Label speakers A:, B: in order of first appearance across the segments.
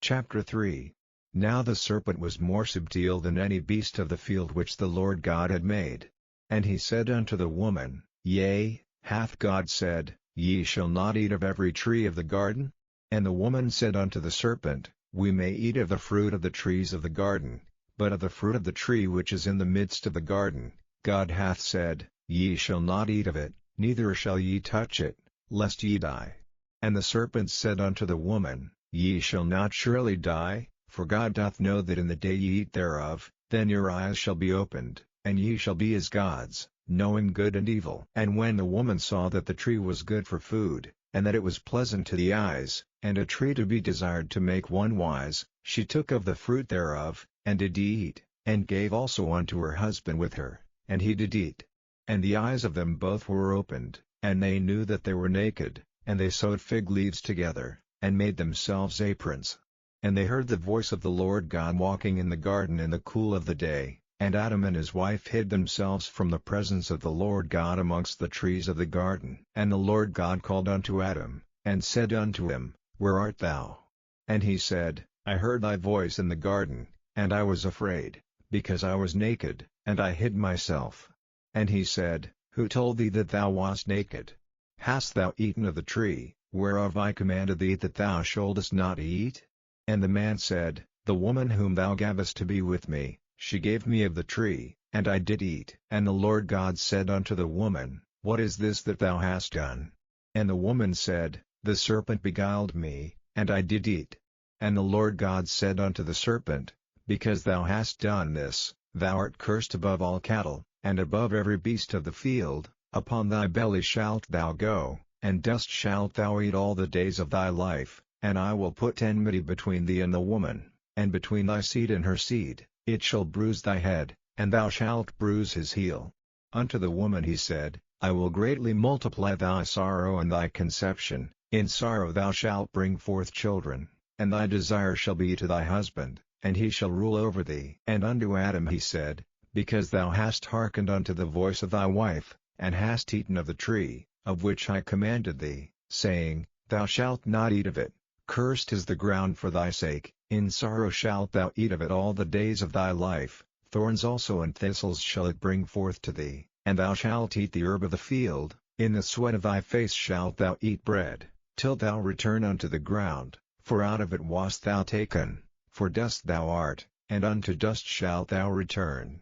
A: Chapter 3. Now the serpent was more subtle than any beast of the field which the Lord God had made. And he said unto the woman, Yea, hath God said, Ye shall not eat of every tree of the garden? And the woman said unto the serpent, We may eat of the fruit of the trees of the garden, but of the fruit of the tree which is in the midst of the garden, God hath said, Ye shall not eat of it, neither shall ye touch it, lest ye die. And the serpent said unto the woman, Ye shall not surely die, for God doth know that in the day ye eat thereof, then your eyes shall be opened, and ye shall be as gods, knowing good and evil. And when the woman saw that the tree was good for food, and that it was pleasant to the eyes, and a tree to be desired to make one wise, she took of the fruit thereof, and did eat, and gave also unto her husband with her, and he did eat. And the eyes of them both were opened, and they knew that they were naked, and they sewed fig leaves together, and made themselves aprons. And they heard the voice of the Lord God walking in the garden in the cool of the day, and Adam and his wife hid themselves from the presence of the Lord God amongst the trees of the garden. And the Lord God called unto Adam, and said unto him, Where art thou? And he said, I heard thy voice in the garden, and I was afraid, because I was naked, and I hid myself. And he said, Who told thee that thou wast naked? Hast thou eaten of the tree, whereof I commanded thee that thou shouldest not eat? And the man said, The woman whom thou gavest to be with me, she gave me of the tree, and I did eat. And the Lord God said unto the woman, What is this that thou hast done? And the woman said, The serpent beguiled me, and I did eat. And the Lord God said unto the serpent, Because thou hast done this, thou art cursed above all cattle, and above every beast of the field. Upon thy belly shalt thou go, and dust shalt thou eat all the days of thy life. And I will put enmity between thee and the woman, and between thy seed and her seed. It shall bruise thy head, and thou shalt bruise his heel. Unto the woman he said, I will greatly multiply thy sorrow and thy conception, in sorrow thou shalt bring forth children, and thy desire shall be to thy husband, and he shall rule over thee. And unto Adam he said, Because thou hast hearkened unto the voice of thy wife, and hast eaten of the tree, of which I commanded thee, saying, Thou shalt not eat of it, cursed is the ground for thy sake, in sorrow shalt thou eat of it all the days of thy life, thorns also and thistles shall it bring forth to thee, and thou shalt eat the herb of the field, in the sweat of thy face shalt thou eat bread, till thou return unto the ground, for out of it wast thou taken, for dust thou art, and unto dust shalt thou return.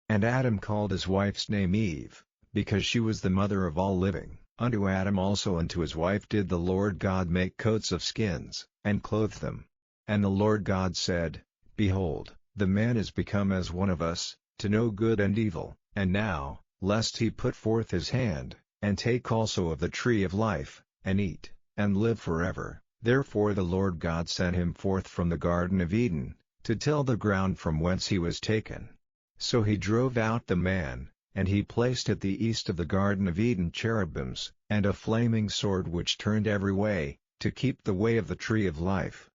A: And Adam called his wife's name Eve, because she was the mother of all living. Unto Adam also and to his wife did the Lord God make coats of skins, and clothe them. And the Lord God said, Behold, the man is become as one of us, to know good and evil. And now, lest he put forth his hand, and take also of the tree of life, and eat, and live forever. Therefore the Lord God sent him forth from the Garden of Eden, to till the ground from whence he was taken. So he drove out the man, and he placed at the east of the Garden of Eden cherubims, and a flaming sword which turned every way, to keep the way of the tree of life.